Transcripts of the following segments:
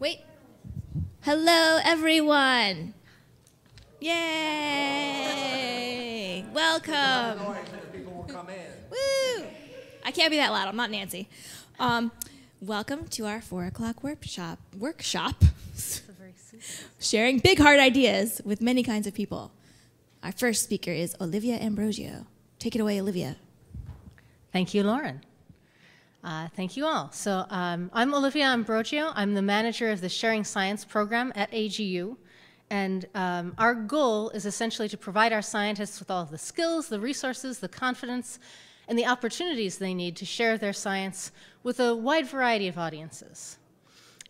Wait. Hello, everyone. Yay! Welcome. Woo! I can't be that loud. I'm not Nancy. Welcome to our 4 o'clock workshop. Sharing big, hard ideas with many kinds of people. Our first speaker is Olivia Ambrogio. Take it away, Olivia. Thank you, Lauren. Thank you all. So I'm Olivia Ambrogio. I'm the manager of the Sharing Science program at AGU. And our goal is essentially to provide our scientists with all of the skills, the resources, the confidence, and the opportunities they need to share their science with a wide variety of audiences.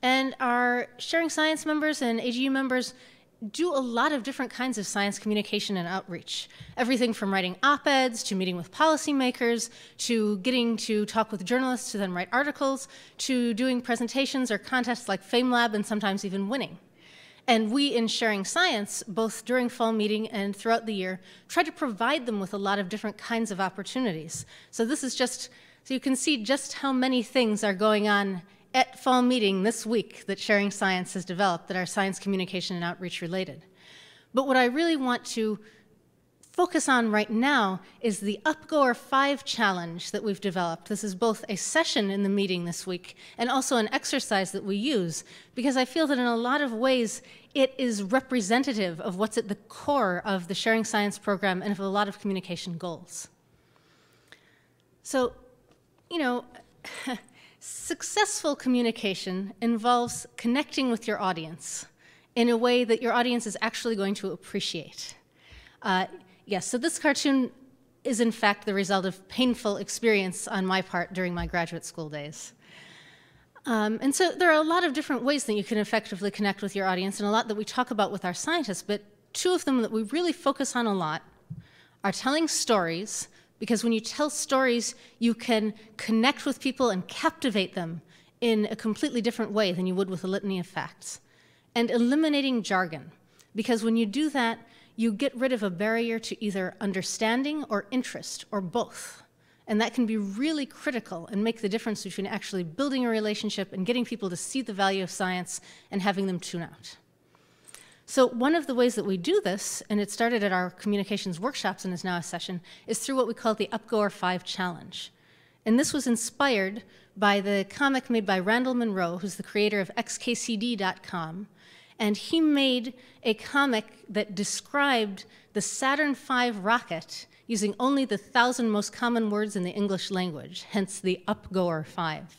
And our Sharing Science members and AGU members do a lot of different kinds of science communication and outreach. Everything from writing op-eds, to meeting with policymakers, to getting to talk with journalists to then write articles, to doing presentations or contests like FameLab, and sometimes even winning. And we in Sharing Science, both during fall meeting and throughout the year, try to provide them with a lot of different kinds of opportunities. So this is just, so you can see just how many things are going on at fall meeting this week that Sharing Science has developed that are science communication and outreach related. But what I really want to focus on right now is the UpGo 5 challenge that we've developed. This is both a session in the meeting this week and also an exercise that we use, because I feel that in a lot of ways it is representative of what's at the core of the Sharing Science program and of a lot of communication goals. So, you know, successful communication involves connecting with your audience in a way that your audience is actually going to appreciate. Yes, so this cartoon is in fact the result of painful experience on my part during my graduate school days. And so there are a lot of different ways that you can effectively connect with your audience, and a lot that we talk about with our scientists, but 2 of them that we really focus on a lot are telling stories, because when you tell stories, you can connect with people and captivate them in a completely different way than you would with a litany of facts. And eliminating jargon, because when you do that, you get rid of a barrier to either understanding or interest, or both. And that can be really critical and make the difference between actually building a relationship and getting people to see the value of science and having them tune out. So one of the ways that we do this, and it started at our communications workshops and is now a session, is through what we call the UpGo 5 challenge. And this was inspired by the comic made by Randall Munroe, who's the creator of xkcd.com. And he made a comic that described the Saturn V rocket using only the 1,000 most common words in the English language, hence the UpGo 5.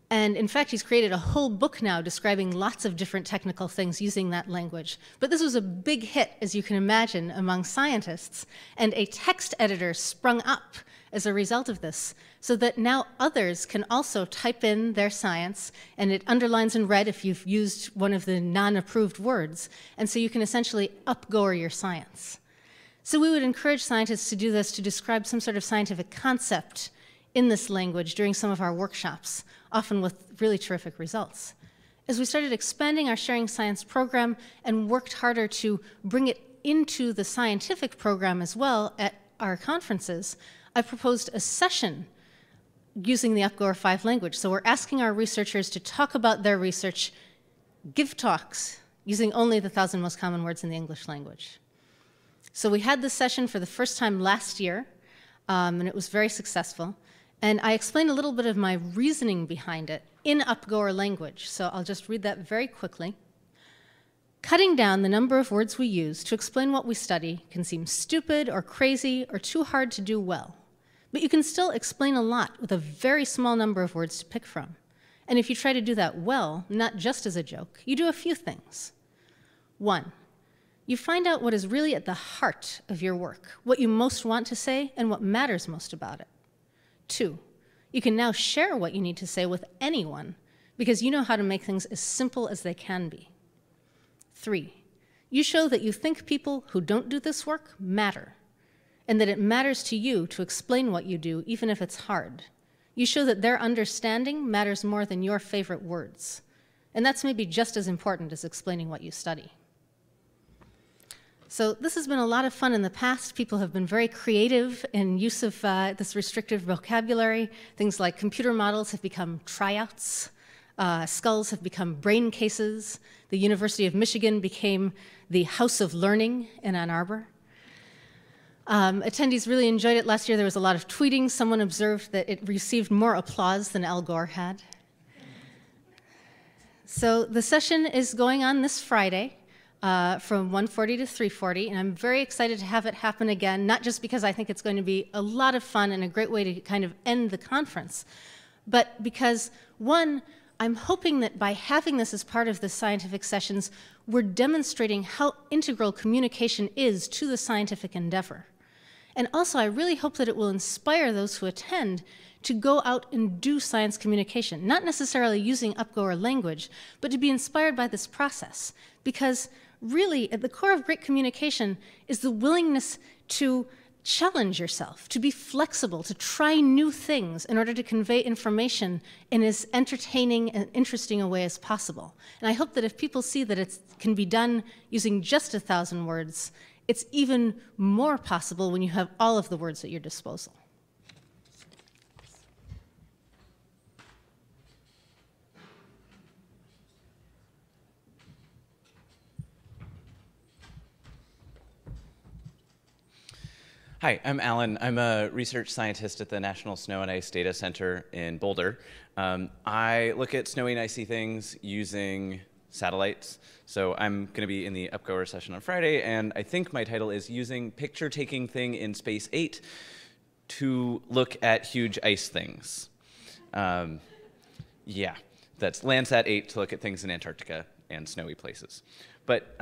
And in fact, he's created a whole book now describing lots of different technical things using that language. But this was a big hit, as you can imagine, among scientists. And a text editor sprung up as a result of this, so that now others can also type in their science, and it underlines in red if you've used one of the non-approved words. And so you can essentially UpGo your science. So we would encourage scientists to do this to describe some sort of scientific concept in this language during some of our workshops, often with really terrific results. As we started expanding our Sharing Science program and worked harder to bring it into the scientific program as well at our conferences, I proposed a session using the UpGo 5 language. So we're asking our researchers to talk about their research, give talks using only the 1,000 most common words in the English language. So we had this session for the first time last year, and it was very successful. And I explained a little bit of my reasoning behind it in UpGo language, so I'll just read that very quickly. Cutting down the number of words we use to explain what we study can seem stupid or crazy or too hard to do well. But you can still explain a lot with a very small number of words to pick from. And if you try to do that well, not just as a joke, you do a few things. 1, you find out what is really at the heart of your work, what you most want to say and what matters most about it. 2, you can now share what you need to say with anyone because you know how to make things as simple as they can be. 3, you show that you think people who don't do this work matter, and that it matters to you to explain what you do, even if it's hard. You show that their understanding matters more than your favorite words, and that's maybe just as important as explaining what you study. So this has been a lot of fun in the past. People have been very creative in use of this restrictive vocabulary. Things like computer models have become tryouts. Skulls have become brain cases. The University of Michigan became the House of Learning in Ann Arbor. Attendees really enjoyed it. Last year there was a lot of tweeting. Someone observed that it received more applause than Al Gore had. So the session is going on this Friday from 1:40 to 3:40, and I'm very excited to have it happen again, not just because I think it's going to be a lot of fun and a great way to kind of end the conference, but because, one, I'm hoping that by having this as part of the scientific sessions, we're demonstrating how integral communication is to the scientific endeavor. And also, I really hope that it will inspire those who attend to go out and do science communication, not necessarily using UpGo or language, but to be inspired by this process. Because really, at the core of great communication is the willingness to challenge yourself, to be flexible, to try new things in order to convey information in as entertaining and interesting a way as possible. And I hope that if people see that it can be done using just 1,000 words, it's even more possible when you have all of the words at your disposal. Hi, I'm Alan. I'm a research scientist at the National Snow and Ice Data Center in Boulder. I look at snowy and icy things using satellites. So I'm going to be in the UpGoer session on Friday, and I think my title is Using Picture-Taking Thing in Space 8 to Look at Huge Ice Things. Yeah, that's Landsat 8 to look at things in Antarctica and snowy places. But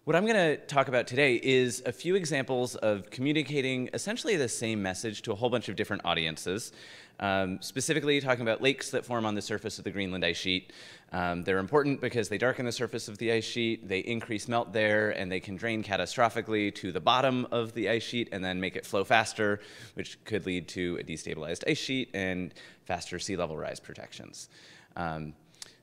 what I'm going to talk about today is a few examples of communicating essentially the same message to a whole bunch of different audiences, specifically talking about lakes that form on the surface of the Greenland ice sheet. They're important because they darken the surface of the ice sheet, they increase melt there, and they can drain catastrophically to the bottom of the ice sheet and then make it flow faster, which could lead to a destabilized ice sheet and faster sea level rise projections.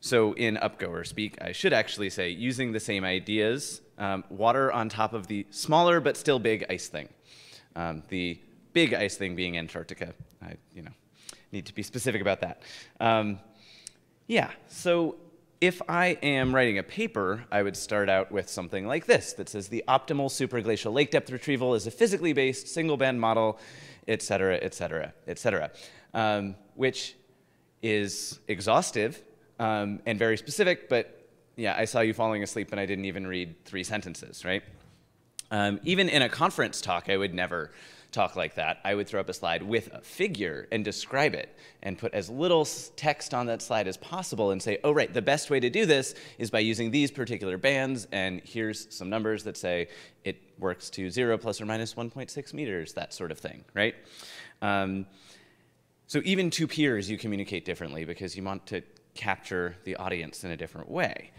So in UpGoer speak, I should actually say, using the same ideas, water on top of the smaller but still big ice thing. The big ice thing being Antarctica. I need to be specific about that. Yeah, so if I am writing a paper, I would start out with something like this that says the optimal superglacial lake depth retrieval is a physically based single band model, et cetera, et cetera, et cetera, which is exhaustive and very specific, but yeah, I saw you falling asleep and I didn't even read 3 sentences, right? Even in a conference talk, I would never talk like that. I would throw up a slide with a figure and describe it and put as little text on that slide as possible and say, oh, right, the best way to do this is by using these particular bands, and here's some numbers that say it works to 0 plus or minus 1.6 meters, that sort of thing, right? So even to peers, you communicate differently because you want to capture the audience in a different way.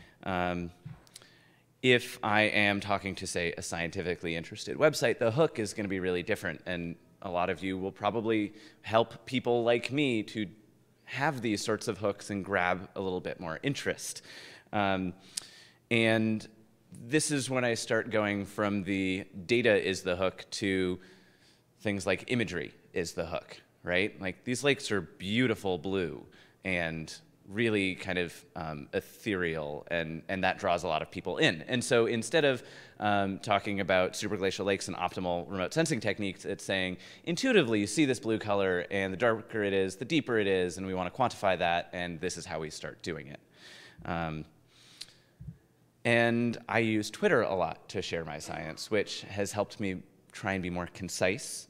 If I am talking to, say, a scientifically interested website, the hook is going to be really different, and a lot of you will probably help people like me to have these sorts of hooks and grab a little bit more interest. And this is when I start going from the data is the hook to things like imagery is the hook, right? Like, these lakes are beautiful blue and really kind of ethereal, and that draws a lot of people in. And so instead of talking about superglacial lakes and optimal remote sensing techniques, it's saying intuitively you see this blue color, and the darker it is, the deeper it is, and we want to quantify that, and this is how we start doing it. And I use Twitter a lot to share my science, which has helped me try and be more concise.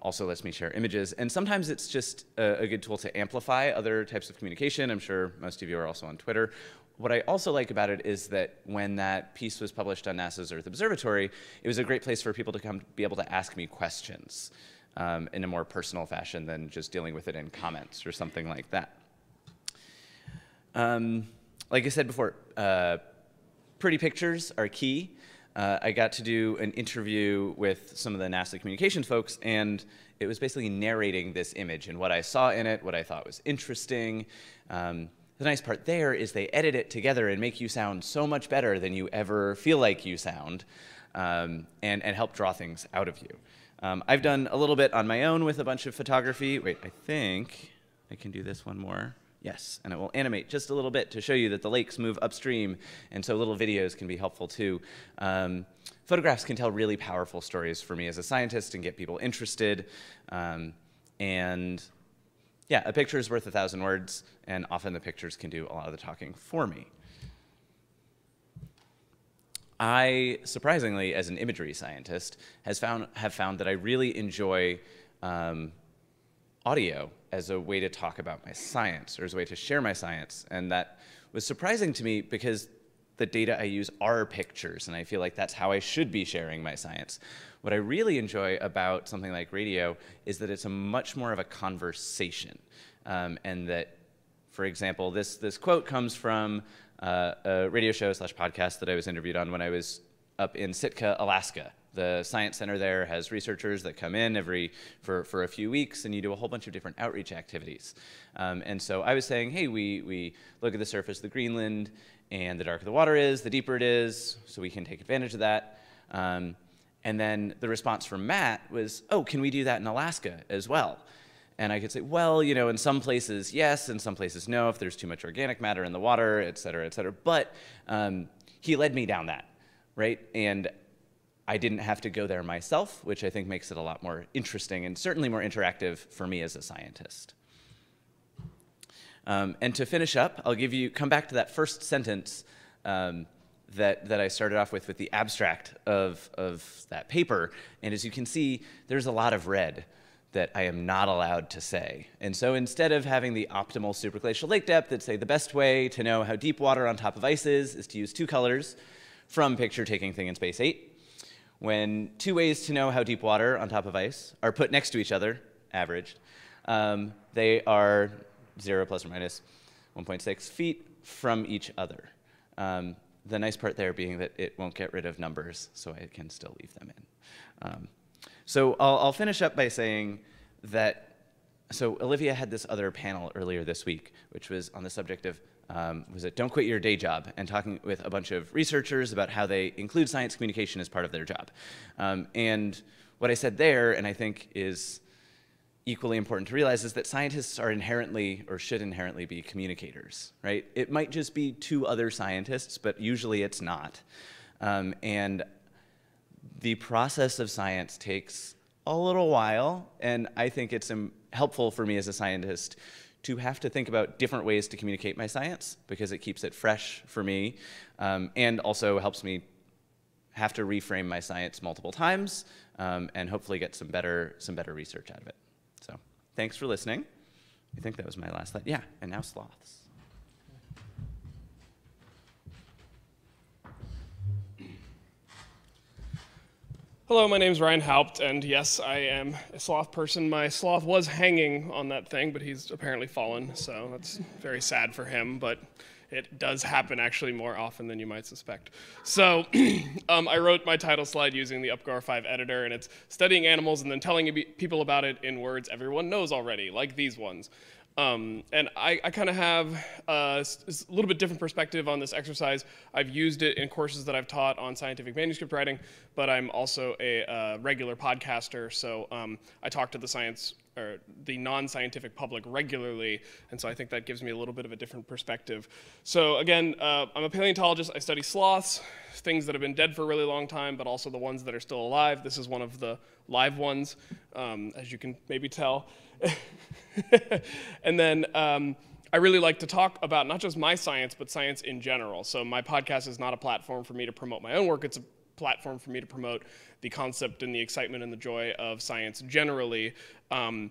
Also lets me share images, and sometimes it's just a good tool to amplify other types of communication. I'm sure most of you are also on Twitter. What I also like about it is that when that piece was published on NASA's Earth Observatory, it was a great place for people to come be able to ask me questions in a more personal fashion than just dealing with it in comments or something like that. Like I said before, pretty pictures are key. I got to do an interview with some of the NASA communications folks, and it was basically narrating this image and what I saw in it, what I thought was interesting. The nice part there is they edit it together and make you sound so much better than you ever feel like you sound, and help draw things out of you. I've done a little bit on my own with a bunch of photography. Wait, I think I can do this one more. Yes, and it will animate just a little bit to show you that the lakes move upstream, and so little videos can be helpful too. Photographs can tell really powerful stories for me as a scientist and get people interested. And yeah, a picture is worth 1,000 words, and often the pictures can do a lot of the talking for me. I, surprisingly, as an imagery scientist, have found that I really enjoy audio as a way to talk about my science, or as a way to share my science. And that was surprising to me because the data I use are pictures, and I feel like that's how I should be sharing my science. What I really enjoy about something like radio is that it's a much more of a conversation. And that, for example, this quote comes from a radio show / podcast that I was interviewed on when I was up in Sitka, Alaska. The science center there has researchers that come in for a few weeks, and you do a whole bunch of different outreach activities. And so I was saying, hey, we look at the surface of the Greenland, and the darker the water is, the deeper it is, so we can take advantage of that. And then the response from Matt was, oh, can we do that in Alaska as well? And I could say, well, you know, in some places, yes, in some places, no, if there's too much organic matter in the water, et cetera, et cetera. But he led me down that, right? And I didn't have to go there myself, which I think makes it a lot more interesting and certainly more interactive for me as a scientist. And to finish up, I'll come back to that first sentence that I started off with the abstract of that paper. And as you can see, there's a lot of red that I am not allowed to say. And so instead of having the optimal superglacial lake depth that say the best way to know how deep water on top of ice is to use 2 colors from picture taking thing in space 8, when 2 ways to know how deep water on top of ice are put next to each other, averaged, they are 0 plus or minus 1.6 feet from each other. The nice part there being that it won't get rid of numbers, so I can still leave them in. So I'll finish up by saying that, so Olivia had this other panel earlier this week, which was on the subject of, don't quit your day job, and talking with a bunch of researchers about how they include science communication as part of their job. And what I said there, and I think is equally important to realize, is that scientists are inherently, or should inherently be, communicators, right? It might just be 2 other scientists, but usually it's not. And the process of science takes a little while, and I think it's helpful for me as a scientist to have to think about different ways to communicate my science, because it keeps it fresh for me, and also helps me have to reframe my science multiple times, and hopefully get some better research out of it. So thanks for listening. I think that was my last slide. Yeah, and now sloths. Hello, my name is Ryan Haupt, and yes, I am a sloth person. My sloth was hanging on that thing, but he's apparently fallen, so that's very sad for him, but it does happen actually more often than you might suspect. So I wrote my title slide using the UpGo R5 editor, and it's studying animals and then telling people about it in words everyone knows already, like these ones. And I kind of have a little bit different perspective on this exercise. I've used it in courses that I've taught on scientific manuscript writing, but I'm also a regular podcaster, so I talk to the non-scientific public regularly, and so I think that gives me a little bit of a different perspective. So again, I'm a paleontologist. I study sloths, things that have been dead for a really long time, but also the ones that are still alive. This is one of the live ones, as you can maybe tell. And then I really like to talk about not just my science, but science in general. So my podcast is not a platform for me to promote my own work. It's a platform for me to promote the concept and the excitement and the joy of science generally. And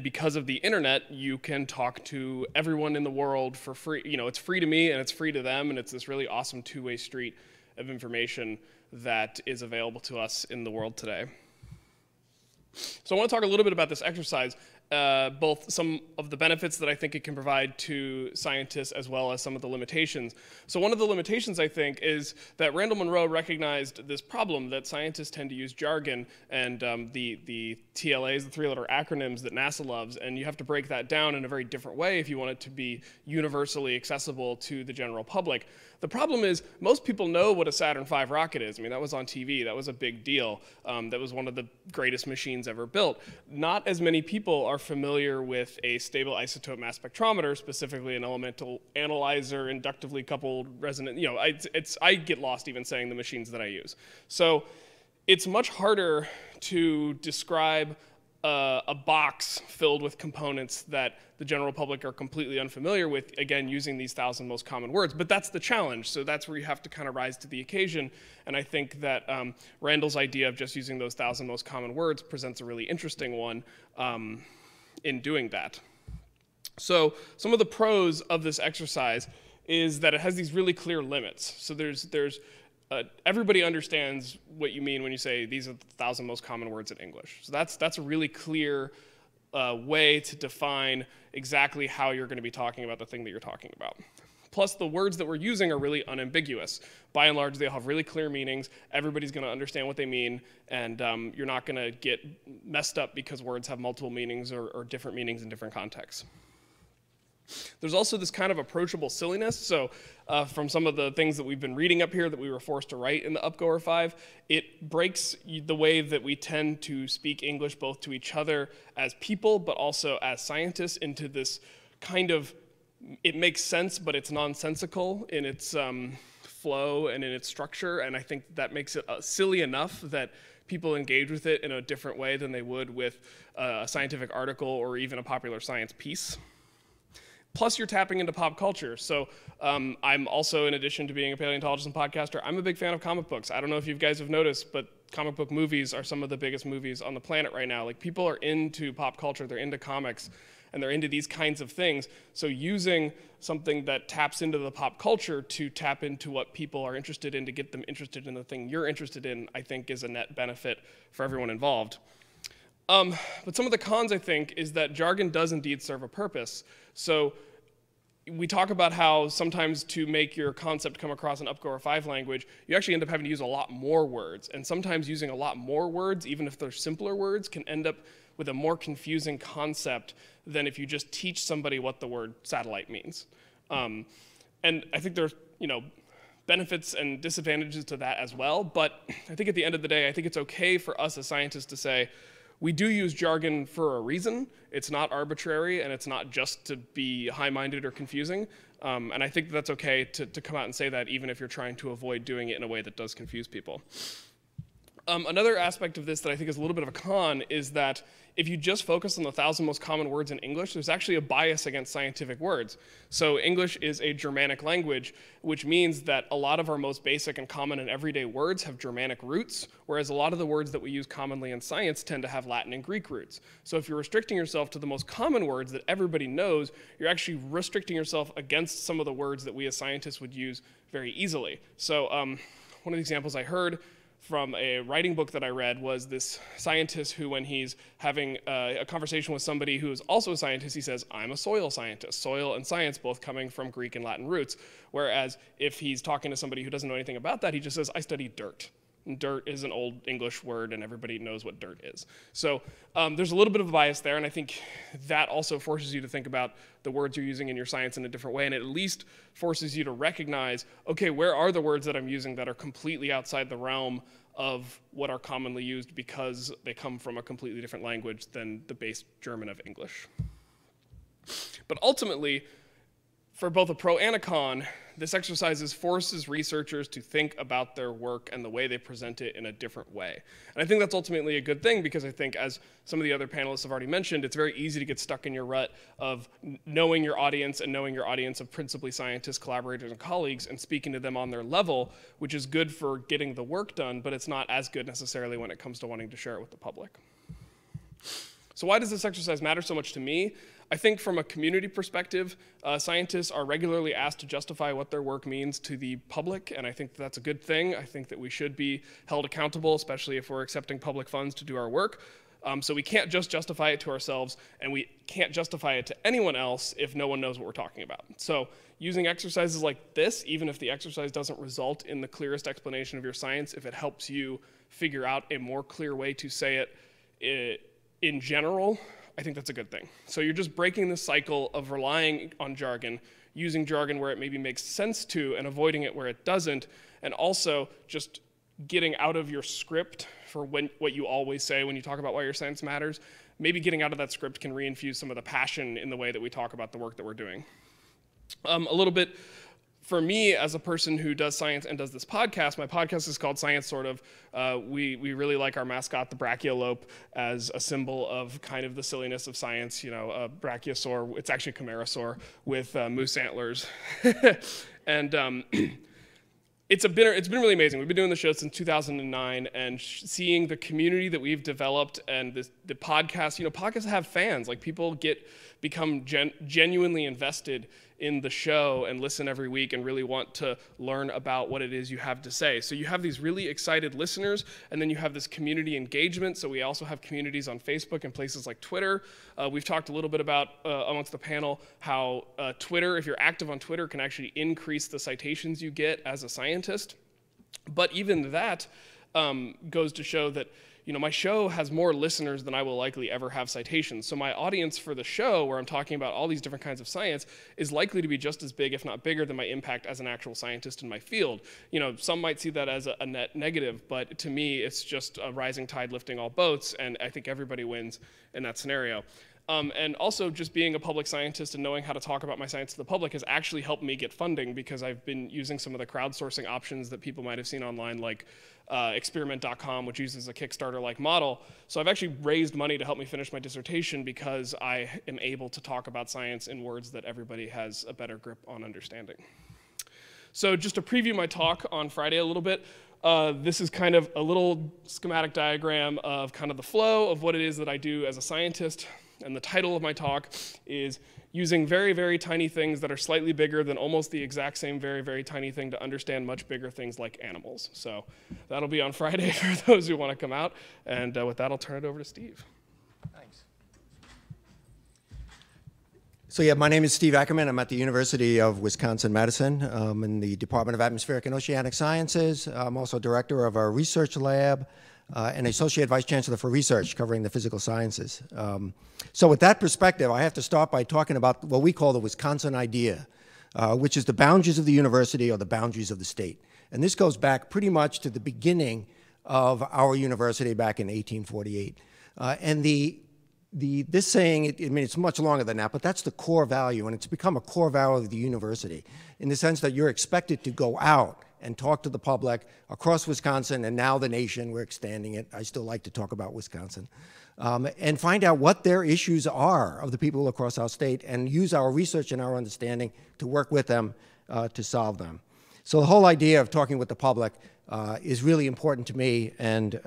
because of the internet, you can talk to everyone in the world for free. You know, it's free to me and it's free to them, and it's this really awesome two-way street of information that is available to us in the world today. So I want to talk a little bit about this exercise, both some of the benefits that I think it can provide to scientists as well as some of the limitations. So one of the limitations, I think, is that Randall Munroe recognized this problem that scientists tend to use jargon and the TLAs, the 3-letter acronyms that NASA loves, and you have to break that down in a very different way if you want it to be universally accessible to the general public. The problem is most people know what a Saturn V rocket is. I mean, that was on TV. That was a big deal. That was one of the greatest machines ever built. Not as many people are familiar with a stable isotope mass spectrometer, specifically an elemental analyzer, inductively coupled resonant, I get lost even saying the machines that I use. So it's much harder to describe a box filled with components that the general public are completely unfamiliar with, again, using these 1,000 most common words. But that's the challenge, so that's where you have to kind of rise to the occasion. And I think that Randall's idea of just using those 1,000 most common words presents a really interesting one in doing that. So some of the pros of this exercise is that it has these really clear limits. So everybody understands what you mean when you say these are the 1,000 most common words in English. So that's a really clear way to define exactly how you're going to be talking about the thing that you're talking about. Plus, the words that we're using are really unambiguous. By and large, they have really clear meanings. Everybody's going to understand what they mean, and you're not going to get messed up because words have multiple meanings or different meanings in different contexts. There's also this kind of approachable silliness. So from some of the things that we've been reading up here that we were forced to write in the UpGo 5, it breaks the way that we tend to speak English both to each other as people, but also as scientists, into this kind of, it makes sense, but it's nonsensical in its flow and in its structure. And I think that makes it silly enough that people engage with it in a different way than they would with a scientific article or even a popular science piece. Plus, you're tapping into pop culture. So I'm also, in addition to being a paleontologist and podcaster, I'm a big fan of comic books. I don't know if you guys have noticed, but comic book movies are some of the biggest movies on the planet right now. Like, people are into pop culture, they're into comics, and they're into these kinds of things. So using something that taps into the pop culture to tap into what people are interested in, to get them interested in the thing you're interested in, I think is a net benefit for everyone involved. But some of the cons, I think, is that jargon does indeed serve a purpose. So we talk about how sometimes to make your concept come across in UpGo 5 language, you actually end up having to use a lot more words. And sometimes using a lot more words, even if they're simpler words, can end up with a more confusing concept than if you just teach somebody what the word satellite means. And I think there's, benefits and disadvantages to that as well. But I think at the end of the day, I think it's okay for us as scientists to say, we do use jargon for a reason. It's not arbitrary, and it's not just to be high-minded or confusing. And I think that's okay to come out and say that, even if you're trying to avoid doing it in a way that does confuse people. Another aspect of this that I think is a little bit of a con is that if you just focus on the 1,000 most common words in English, there's actually a bias against scientific words. So English is a Germanic language, which means that a lot of our most basic and common and everyday words have Germanic roots, whereas a lot of the words that we use commonly in science tend to have Latin and Greek roots. So if you're restricting yourself to the most common words that everybody knows, you're actually restricting yourself against some of the words that we as scientists would use very easily. So one of the examples I heard from a writing book that I read was this scientist who, when he's having a conversation with somebody who is also a scientist, he says, I'm a soil scientist. Soil and science both coming from Greek and Latin roots. Whereas if he's talking to somebody who doesn't know anything about that, he just says, I study dirt. And dirt is an old English word, and everybody knows what dirt is. So there's a little bit of a bias there, and I think that also forces you to think about the words you're using in your science in a different way, and it at least forces you to recognize, okay, where are the words that I'm using that are completely outside the realm of what are commonly used because they come from a completely different language than the base German of English. But ultimately, for both a pro and a con, this exercise forces researchers to think about their work and the way they present it in a different way. And I think that's ultimately a good thing, because I think, as some of the other panelists have already mentioned, it's very easy to get stuck in your rut of knowing your audience and knowing your audience of principally scientists, collaborators, and colleagues, and speaking to them on their level, which is good for getting the work done, but it's not as good necessarily when it comes to wanting to share it with the public. So why does this exercise matter so much to me? I think from a community perspective, scientists are regularly asked to justify what their work means to the public, and I think that's a good thing. I think that we should be held accountable, especially if we're accepting public funds to do our work. So we can't just justify it to ourselves, and we can't justify it to anyone else if no one knows what we're talking about. So using exercises like this, even if the exercise doesn't result in the clearest explanation of your science, if it helps you figure out a more clear way to say it in general, I think that's a good thing. So you're just breaking the cycle of relying on jargon, using jargon where it maybe makes sense to, and avoiding it where it doesn't, and also just getting out of your script for what you always say when you talk about why your science matters, maybe getting out of that script can reinfuse some of the passion in the way that we talk about the work that we're doing. A little bit for me, as a person who does science and does this podcast, my podcast is called Science Sort of. We really like our mascot, the brachiolope, as a symbol of kind of the silliness of science. You know, a brachiosaur, it's actually a chimerosaur with moose antlers. And it's been really amazing. We've been doing the show since 2009, and seeing the community that we've developed and the podcast, you know, podcasts have fans. Like, people become genuinely invested in the show and listen every week and really want to learn about what it is you have to say. So you have these really excited listeners, and then you have this community engagement. So we also have communities on Facebook and places like Twitter. We've talked a little bit about, amongst the panel, how Twitter, if you're active on Twitter, can actually increase the citations you get as a scientist. But even that goes to show that, you know, my show has more listeners than I will likely ever have citations. So my audience for the show, where I'm talking about all these different kinds of science, is likely to be just as big, if not bigger, than my impact as an actual scientist in my field. You know, some might see that as a net negative, but to me, it's just a rising tide lifting all boats, and I think everybody wins in that scenario. And also, just being a public scientist and knowing how to talk about my science to the public has actually helped me get funding, because I've been using some of the crowdsourcing options that people might have seen online, like experiment.com, which uses a Kickstarter-like model. So I've actually raised money to help me finish my dissertation, because I am able to talk about science in words that everybody has a better grip on understanding. So just to preview my talk on Friday a little bit, this is kind of a little schematic diagram of kind of the flow of what it is that I do as a scientist. And the title of my talk is Using Very, Very Tiny Things That Are Slightly Bigger Than Almost the Exact Same Very, Very Tiny Thing to Understand Much Bigger Things Like Animals. So that'll be on Friday for those who want to come out. And with that, I'll turn it over to Steve. Thanks. So yeah, my name is Steve Ackerman. I'm at the University of Wisconsin-Madison in the Department of Atmospheric and Oceanic Sciences. I'm also director of our research lab and Associate Vice Chancellor for Research covering the physical sciences. So with that perspective, I have to start by talking about what we call the Wisconsin idea, which is the boundaries of the university or the boundaries of the state. And this goes back pretty much to the beginning of our university back in 1848. And this saying, I mean, it's much longer than that, but that's the core value, and it's become a core value of the university in the sense that you're expected to go out and talk to the public across Wisconsin and now the nation. We're extending it. I still like to talk about Wisconsin. And find out what their issues are of the people across our state and use our research and our understanding to work with them to solve them. So the whole idea of talking with the public is really important to me and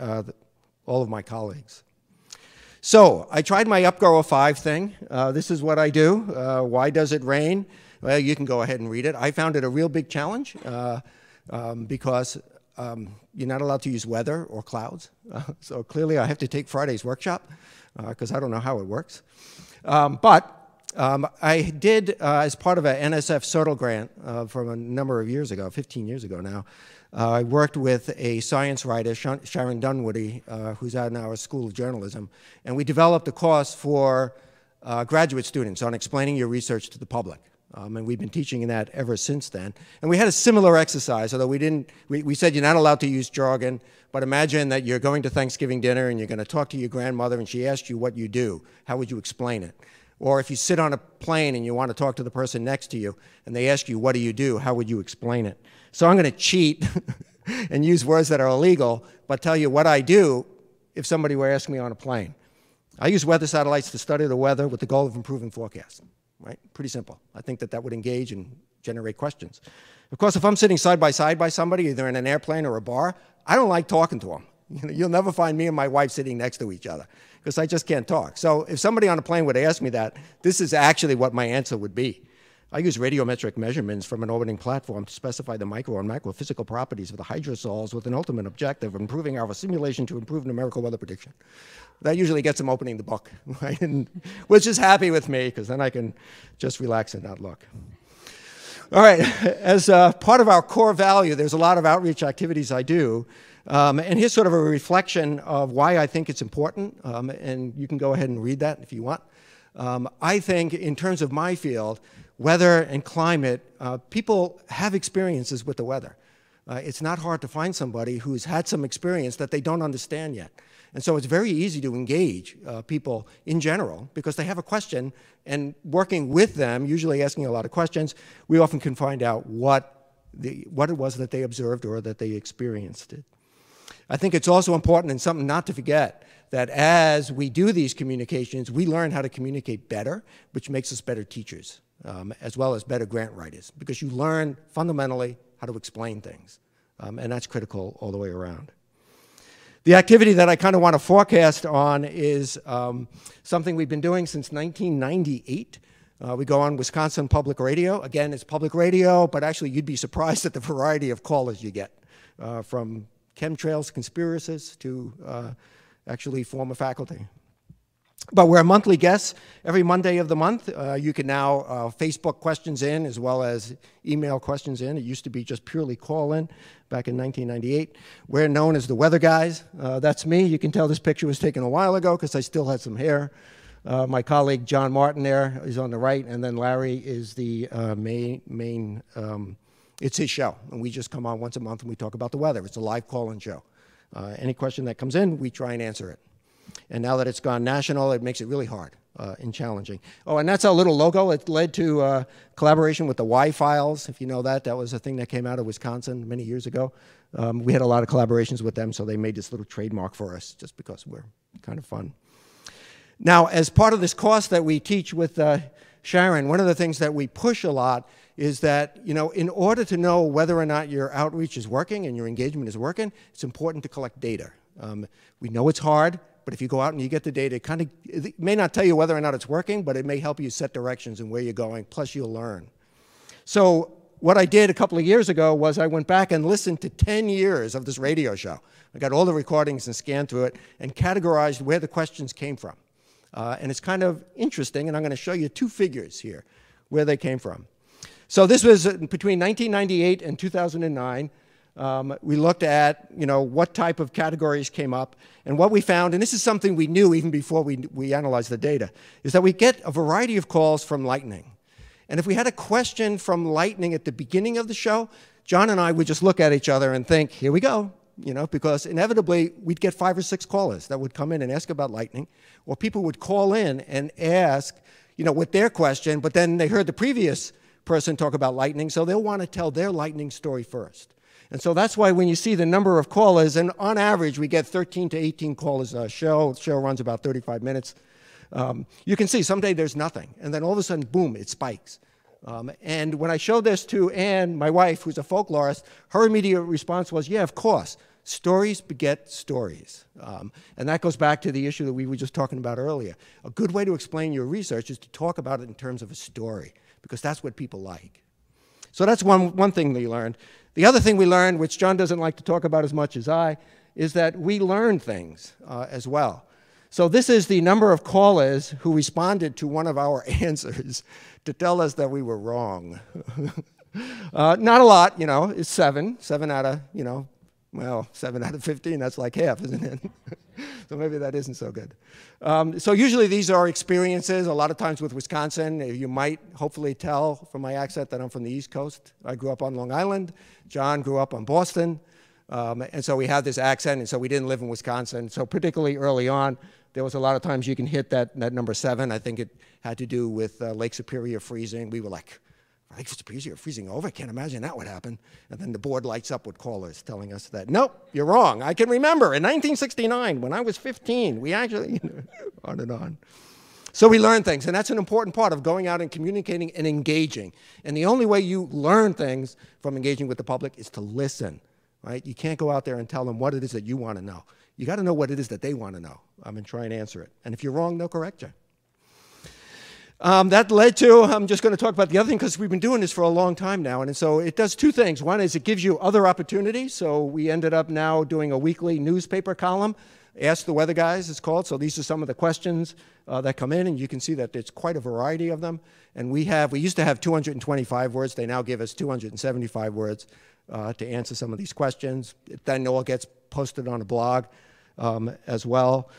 all of my colleagues. So I tried my UpGo 5 thing. This is what I do. Why does it rain? Well, you can go ahead and read it. I found it a real big challenge because you're not allowed to use weather or clouds. So clearly I have to take Friday's workshop because I don't know how it works. I did, as part of an NSF SOTL grant from a number of years ago, 15 years ago now, I worked with a science writer, Sharon Dunwoody, who's at our School of Journalism, and we developed a course for graduate students on explaining your research to the public. And we've been teaching that ever since then. And we had a similar exercise, although we said you're not allowed to use jargon, but imagine that you're going to Thanksgiving dinner and you're going to talk to your grandmother and she asks you what you do. How would you explain it? Or if you sit on a plane and you want to talk to the person next to you and they ask you, what do you do? How would you explain it? So I'm going to cheat and use words that are illegal, but tell you what I do if somebody were asking me on a plane. I use weather satellites to study the weather with the goal of improving forecasts. Right? Pretty simple. I think that would engage and generate questions. Of course, if I'm sitting side by somebody, either in an airplane or a bar, I don't like talking to them. You'll never find me and my wife sitting next to each other because I just can't talk. So if somebody on a plane would ask me that, this is actually what my answer would be. I use radiometric measurements from an orbiting platform to specify the micro and macro physical properties of the hydrosols with an ultimate objective of improving our simulation to improve numerical weather prediction. That usually gets them opening the book, right? And which is happy with me because then I can just relax and not look. All right, as part of our core value, there's a lot of outreach activities I do. And here's sort of a reflection of why I think it's important. And you can go ahead and read that if you want. I think in terms of my field, weather and climate, people have experiences with the weather. It's not hard to find somebody who's had some experience that they don't understand yet. And so it's very easy to engage people in general because they have a question, and working with them, usually asking a lot of questions, we often can find out what it was that they observed or that they experienced it. I think it's also important and something not to forget that as we do these communications, we learn how to communicate better, which makes us better teachers, as well as better grant writers, because you learn fundamentally how to explain things, and that's critical all the way around. The activity that I kind of want to forecast on is something we've been doing since 1998. We go on Wisconsin Public Radio. Again, it's public radio, but actually you'd be surprised at the variety of callers you get, from chemtrails conspiracists to actually former faculty. But we're monthly guests every Monday of the month. You can now Facebook questions in as well as email questions in. It used to be just purely call-in back in 1998. We're known as the Weather Guys. That's me. You can tell this picture was taken a while ago because I still had some hair. My colleague John Martin there is on the right, and then Larry is the main it's his show. And we just come on once a month and we talk about the weather. It's a live call-in show. Any question that comes in, we try and answer it. And now that it's gone national, it makes it really hard and challenging. Oh, and that's our little logo. It led to collaboration with the Y-Files, if you know that. That was a thing that came out of Wisconsin many years ago. We had a lot of collaborations with them, so they made this little trademark for us just because we're kind of fun. Now, as part of this course that we teach with Sharon, one of the things that we push a lot is that, you know, in order to know whether or not your outreach is working and your engagement is working, it's important to collect data. We know it's hard, but if you go out and you get the data, it may not tell you whether or not it's working, but it may help you set directions and where you're going, plus you'll learn. So what I did a couple of years ago was I went back and listened to 10 years of this radio show. I got all the recordings and scanned through it and categorized where the questions came from. And it's kind of interesting, and I'm going to show you two figures here where they came from. So this was between 1998 and 2009. We looked at, you know, what type of categories came up, and what we found, and this is something we knew even before we analyzed the data, is that we get a variety of calls from lightning. And if we had a question from lightning at the beginning of the show, John and I would just look at each other and think, here we go, you know, because inevitably we'd get 5 or 6 callers that would come in and ask about lightning, or people would call in and ask, you know, with their question, but then they heard the previous person talk about lightning, so they'll want to tell their lightning story first. And so that's why when you see the number of callers, and on average we get 13 to 18 callers a show. The show runs about 35 minutes. You can see someday there's nothing, and then all of a sudden, boom, it spikes. And when I showed this to Anne, my wife, who's a folklorist, her immediate response was, yeah, of course, stories beget stories. And that goes back to the issue that we were just talking about earlier. A good way to explain your research is to talk about it in terms of a story, because that's what people like. So that's one thing we learned. The other thing we learned, which John doesn't like to talk about as much as I, is that we learn things as well. So this is the number of callers who responded to one of our answers to tell us that we were wrong. Not a lot, you know, it's 7 out of, you know, well, 7 out of 15, that's like half, isn't it? So maybe that isn't so good. So usually these are experiences. A lot of times with Wisconsin, you might hopefully tell from my accent that I'm from the East Coast. I grew up on Long Island. John grew up on Boston. And so we have this accent, and so we didn't live in Wisconsin. So particularly early on, there was a lot of times you can hit that number 7. I think it had to do with Lake Superior freezing. We were like, Lake Superior freezing over? I can't imagine that would happen. And then the board lights up with callers telling us that, nope, you're wrong. I can remember in 1969, when I was 15, we actually, on and on. So we learn things, and that's an important part of going out and communicating and engaging. And the only way you learn things from engaging with the public is to listen, right? You can't go out there and tell them what it is that you want to know. You got to know what it is that they want to know and try and answer it. And if you're wrong, they'll correct you. That led to, I'm just going to talk about the other thing because we've been doing this for a long time now. And so it does 2 things. One is it gives you other opportunities. So we ended up now doing a weekly newspaper column. Ask the Weather Guys, it's called. So these are some of the questions that come in, and you can see that there's quite a variety of them. And we used to have 225 words. They now give us 275 words to answer some of these questions. It then all gets posted on a blog as well.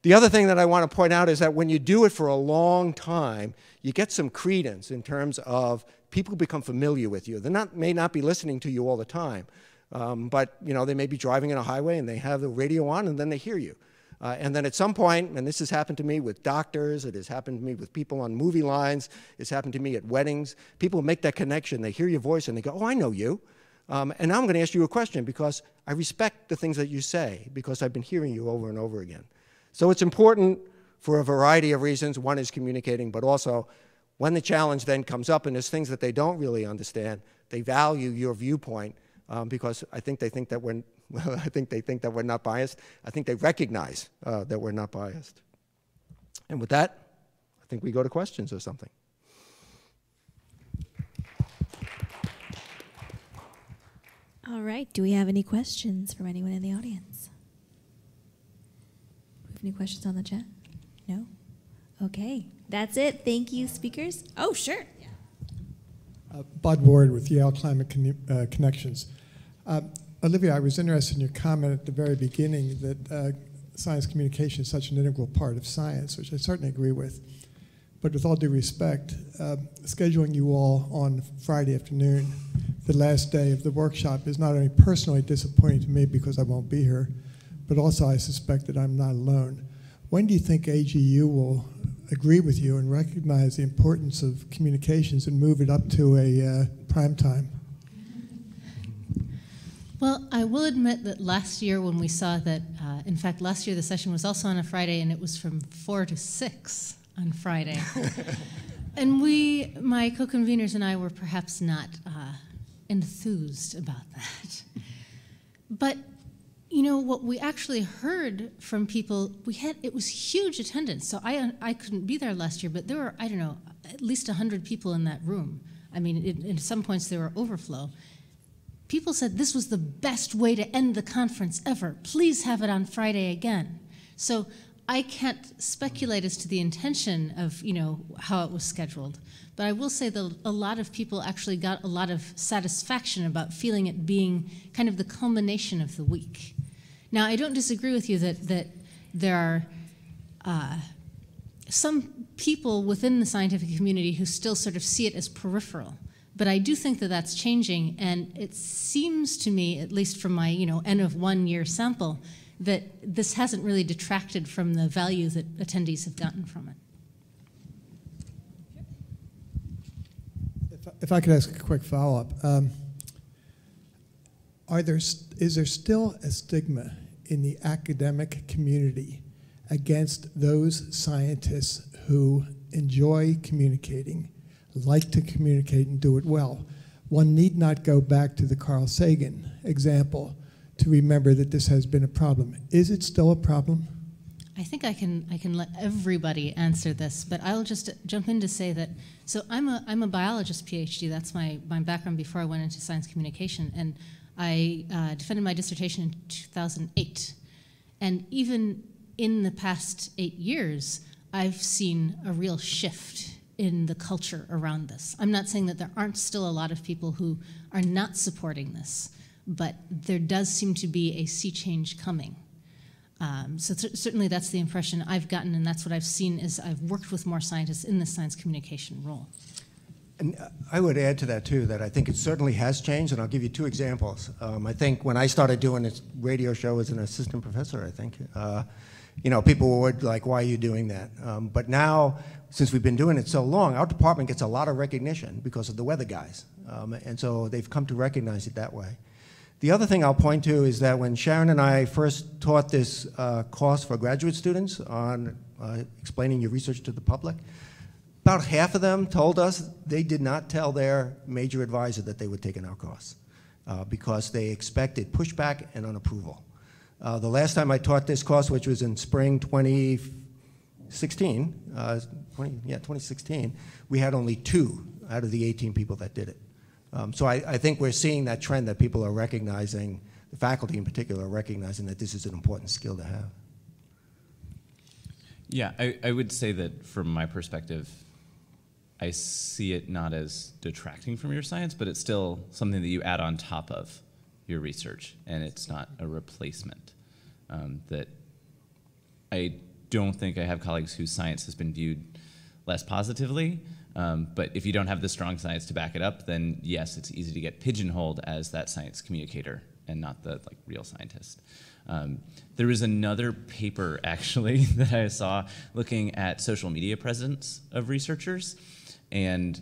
The other thing that I want to point out is that when you do it for a long time, you get some credence in terms of people become familiar with you. They may not be listening to you all the time, but you know, they may be driving on a highway and they have the radio on and then they hear you. And then at some point, and this has happened to me with doctors, it has happened to me with people on movie lines, it's happened to me at weddings, people make that connection, they hear your voice and they go, oh, I know you. And now I'm going to ask you a question because I respect the things that you say because I've been hearing you over and over again. So it's important for a variety of reasons. One is communicating, but also when the challenge then comes up and there's things that they don't really understand, they value your viewpoint because I think they think that we're I think they think that we're not biased. I think they recognize that we're not biased. And with that, I think we go to questions or something. All right. Do we have any questions from anyone in the audience? Do we have any questions on the chat? No? Okay. That's it. Thank you, speakers. Oh, sure. Yeah. Bud Ward with Yale Climate Connections. Olivia, I was interested in your comment at the very beginning that science communication is such an integral part of science, which I certainly agree with. But with all due respect, scheduling you all on Friday afternoon, the last day of the workshop, is not only personally disappointing to me because I won't be here, but also I suspect that I'm not alone. When do you think AGU will agree with you and recognize the importance of communications and move it up to a prime time? Well, I will admit that last year when we saw that, in fact, last year the session was also on a Friday and it was from 4 to 6 on Friday. And we, my co-conveners and I, were perhaps not enthused about that. But, you know, what we actually heard from people, it was huge attendance. So I couldn't be there last year, but there were, I don't know, at least 100 people in that room. I mean, at some points there were overflow. People said this was the best way to end the conference ever. Please have it on Friday again. So I can't speculate as to the intention of, you know, how it was scheduled. But I will say that a lot of people actually got a lot of satisfaction about feeling it being kind of the culmination of the week. Now, I don't disagree with you that there are some people within the scientific community who still sort of see it as peripheral. But I do think that that's changing, and it seems to me, at least from my N of 1 year sample, that this hasn't really detracted from the value that attendees have gotten from it. If I could ask a quick follow-up. Is there still a stigma in the academic community against those scientists who enjoy communicating, like to communicate and do it well? One need not go back to the Carl Sagan example to remember that this has been a problem. Is it still a problem? I think I can let everybody answer this, but I'll just jump in to say that, so I'm a biologist PhD, that's my background before I went into science communication, and I defended my dissertation in 2008. And even in the past 8 years, I've seen a real shift in the culture around this. I'm not saying that there aren't still a lot of people who are not supporting this, but there does seem to be a sea change coming. So certainly that's the impression I've gotten, and that's what I've seen as I've worked with more scientists in the science communication role. And I would add to that, too, that I think it certainly has changed, and I'll give you 2 examples. I think when I started doing this radio show as an assistant professor, I think, people were like, why are you doing that? But now, since we've been doing it so long, our department gets a lot of recognition because of the weather guys. And so they've come to recognize it that way. The other thing I'll point to is that when Sharon and I first taught this course for graduate students on explaining your research to the public, about half of them told us they did not tell their major advisor that they were taking our course because they expected pushback and unapproval. The last time I taught this course, which was in spring 2016, 2016, we had only 2 out of the 18 people that did it. So I think we're seeing that trend that people are recognizing, the faculty in particular are recognizing that this is an important skill to have. Yeah, I would say that from my perspective, I see it not as detracting from your science, but it's still something that you add on top of your research, and it's not a replacement. That I don't think I have colleagues whose science has been viewed less positively, but if you don't have the strong science to back it up, then yes, it's easy to get pigeonholed as that science communicator and not the real scientist. There was another paper actually that I saw looking at social media presence of researchers and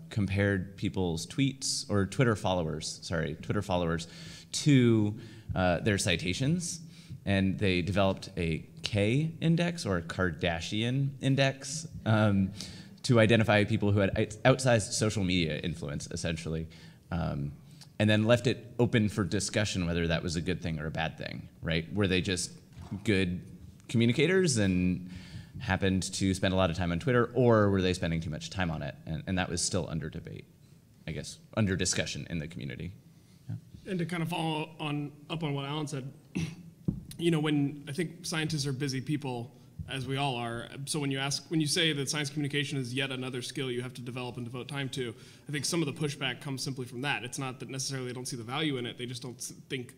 compared people's tweets or Twitter followers to their citations, and they developed a K index or a Kardashian index to identify people who had outsized social media influence, essentially, and then left it open for discussion whether that was a good thing or a bad thing, right? Were they just good communicators and happened to spend a lot of time on Twitter, or were they spending too much time on it? And that was still under debate, I guess, under discussion in the community. Yeah. And to kind of follow up on what Alan said, you know, when I think scientists are busy people, as we all are, so when you say that science communication is yet another skill you have to develop and devote time to, I think some of the pushback comes simply from that. It's not that necessarily they don't see the value in it, they just don't think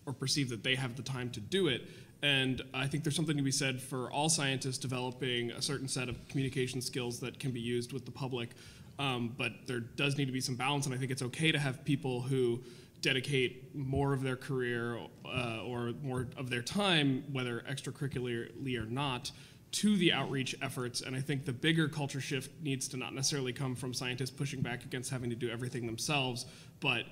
or perceive that they have the time to do it. And I think there's something to be said for all scientists developing a certain set of communication skills that can be used with the public, but there does need to be some balance, and I think it's okay to have people who dedicate more of their career or more of their time, whether extracurricularly or not, to the outreach efforts. And I think the bigger culture shift needs to not necessarily come from scientists pushing back against having to do everything themselves, but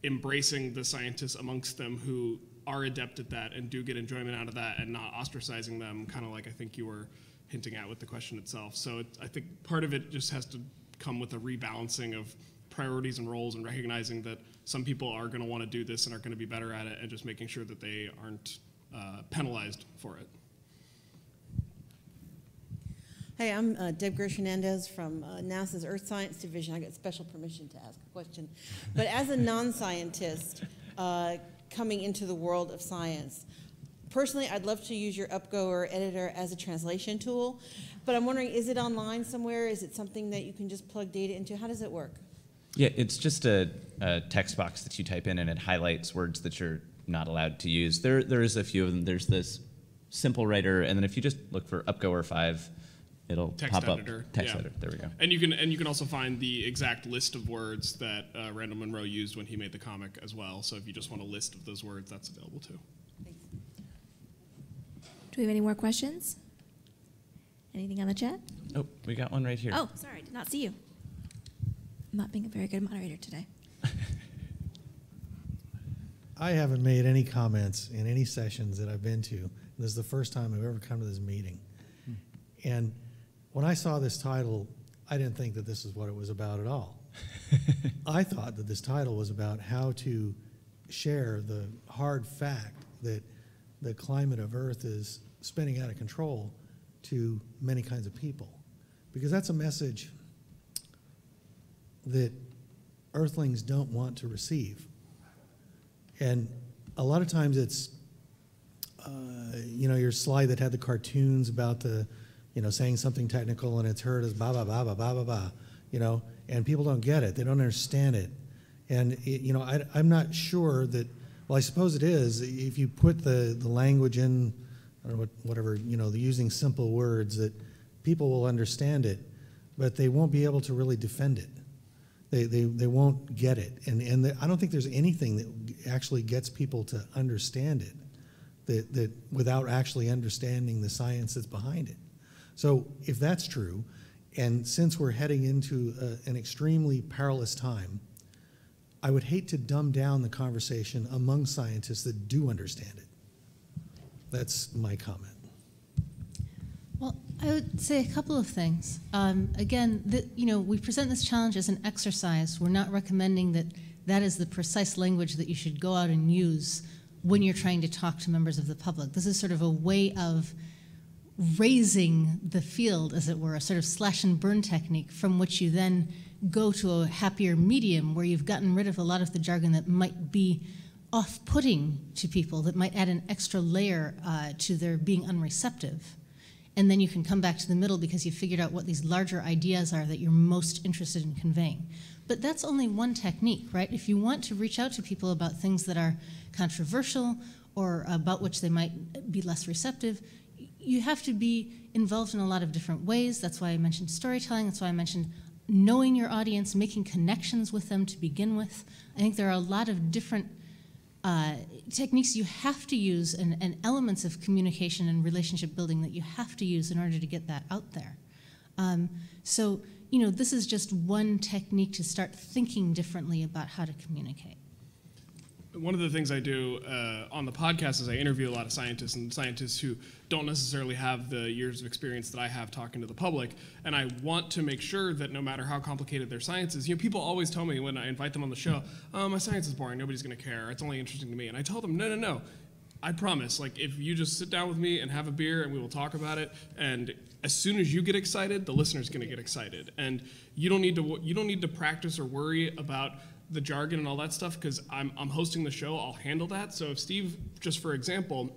embracing the scientists amongst them who are adept at that and do get enjoyment out of that, and not ostracizing them, kind of like I think you were hinting at with the question itself. So I think part of it just has to come with a rebalancing of priorities and roles, and recognizing that some people are going to want to do this and are going to be better at it, and just making sure that they aren't penalized for it. Hey, I'm Deb Gersh-Hernandez from NASA's Earth Science Division. I got special permission to ask a question. But as a non-scientist coming into the world of science, personally, I'd love to use your UpGo or editor as a translation tool. But I'm wondering, is it online somewhere? Is it something that you can just plug data into? How does it work? Yeah, it's just a text box that you type in, and it highlights words that you're not allowed to use. There is a few of them. There's this simple writer, and then if you just look for UpGo or 5, it'll pop editor. Up. Text editor. There we go. And you can also find the exact list of words that Randall Munroe used when he made the comic as well. So if you just want a list of those words, that's available too. Thanks. Do we have any more questions? Anything on the chat? Oh, we got one right here. Oh, sorry, I did not see you. I'm not being a very good moderator today. I haven't made any comments in any sessions that I've been to. This is the first time I've ever come to this meeting. And when I saw this title, I didn't think that this is what it was about at all. I thought that this title was about how to share the hard fact that the climate of Earth is spinning out of control to many kinds of people. Because that's a message that Earthlings don't want to receive. And a lot of times it's, you know, your slide that had the cartoons about the, you know, saying something technical and it's heard as ba ba ba ba ba ba ba, you know, and people don't get it, they don't understand it. And, you know, I'm not sure that, well, I suppose it is, if you put the language in, I don't know, whatever, you know, using simple words, that people will understand it, but they won't be able to really defend it. They won't get it. And I don't think there's anything that actually gets people to understand it that without actually understanding the science that's behind it. So if that's true, and since we're heading into an extremely perilous time, I would hate to dumb down the conversation among scientists that do understand it. That's my comment. Well, I would say a couple of things. Again, you know, we present this challenge as an exercise. We're not recommending that that is the precise language that you should go out and use when you're trying to talk to members of the public. This is sort of a way of raising the field, as it were, a sort of slash and burn technique from which you then go to a happier medium where you've gotten rid of a lot of the jargon that might be off-putting to people, that might add an extra layer to their being unreceptive. And then you can come back to the middle because you figured out what these larger ideas are that you're most interested in conveying. But that's only one technique, right? If you want to reach out to people about things that are controversial or about which they might be less receptive, you have to be involved in a lot of different ways. That's why I mentioned storytelling. That's why I mentioned knowing your audience, making connections with them to begin with. I think there are a lot of different techniques you have to use and elements of communication and relationship building that you have to use in order to get that out there. So, this is just one technique to start thinking differently about how to communicate. One of the things I do on the podcast is I interview a lot of scientists, and scientists who don't necessarily have the years of experience that I have talking to the public, and I want to make sure that no matter how complicated their science is, people always tell me when I invite them on the show, my science is boring, nobody's going to care, it's only interesting to me. And I tell them, no, I promise, if you just sit down with me and have a beer and we will talk about it, and as soon as you get excited, the listener's going to get excited. And you don't need to practice or worry about the jargon and all that stuff, because I'm hosting the show, I'll handle that. So if Steve, just for example,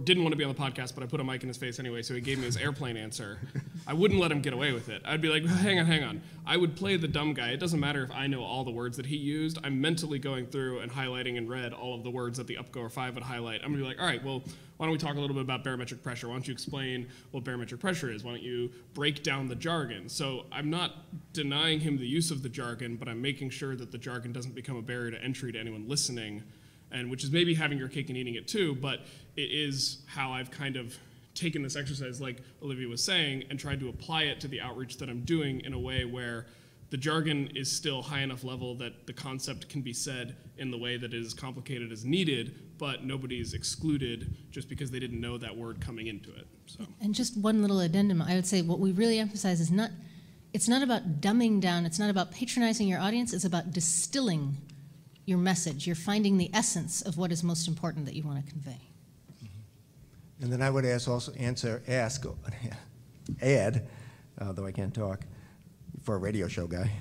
didn't want to be on the podcast, but I put a mic in his face anyway, so he gave me his airplane answer, I wouldn't let him get away with it. I'd be like, hang on. I would play the dumb guy. It doesn't matter if I know all the words that he used. I'm mentally going through and highlighting in red all of the words that the UpGo or 5 would highlight. I'm going to be like, all right, well, why don't we talk a little bit about barometric pressure? Why don't you explain what barometric pressure is? Why don't you break down the jargon? So I'm not denying him the use of the jargon, but I'm making sure that the jargon doesn't become a barrier to entry to anyone listening, and which is maybe having your cake and eating it too, but it is how I've kind of taken this exercise, like Olivia was saying, and tried to apply it to the outreach that I'm doing in a way where the jargon is still high enough level that the concept can be said in the way that it is complicated as needed, but nobody's excluded just because they didn't know that word coming into it. So. And just one little addendum, I would say what we really emphasize is it's not about dumbing down, it's not about patronizing your audience, it's about distilling your message. You're finding the essence of what is most important that you want to convey. And then I would ask, add, though I can't talk, for a radio show guy.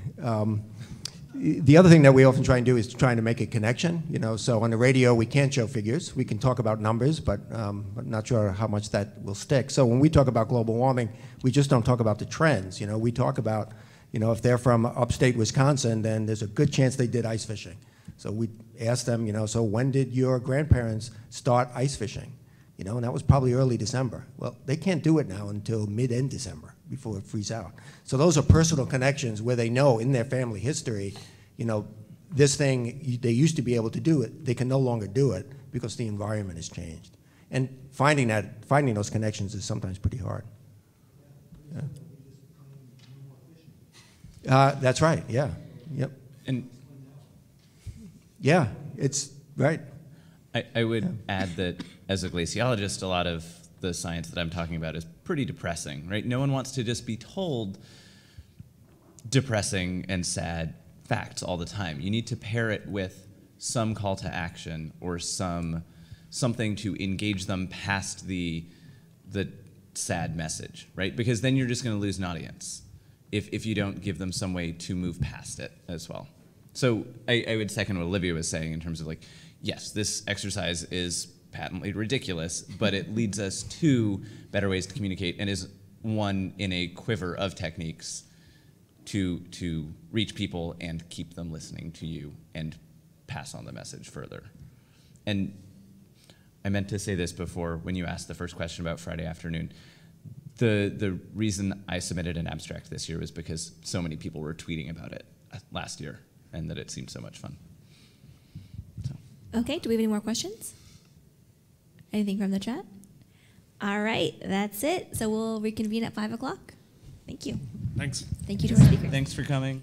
The other thing that we often try and do is trying to make a connection. So on the radio we can't show figures. We can talk about numbers, but I'm not sure how much that will stick. So when we talk about global warming, we just don't talk about the trends. We talk about, if they're from upstate Wisconsin, then there's a good chance they did ice fishing. So we ask them, so when did your grandparents start ice fishing? And that was probably early December. Well, they can't do it now until mid-end December before it freezes out. So those are personal connections where they know in their family history, this thing, they used to be able to do it. They can no longer do it because the environment has changed. And finding those connections is sometimes pretty hard. Yeah. That's right, yeah. Yep. And yeah, it's right. I would add that as a glaciologist, a lot of the science that I'm talking about is pretty depressing, right? No one wants to just be told depressing and sad facts all the time. You need to pair it with some call to action or something to engage them past the sad message, right? Because then you're just going to lose an audience if you don't give them some way to move past it as well. So I would second what Olivia was saying in terms of yes, this exercise is patently ridiculous, but it leads us to better ways to communicate and is one in a quiver of techniques to reach people and keep them listening to you and pass on the message further. And I meant to say this before when you asked the first question about Friday afternoon. The reason I submitted an abstract this year was because so many people were tweeting about it last year and that it seemed so much fun. Okay, do we have any more questions? Anything from the chat? All right, that's it. So we'll reconvene at 5 o'clock. Thank you. Thanks. Thank you to our speakers. Thanks for coming.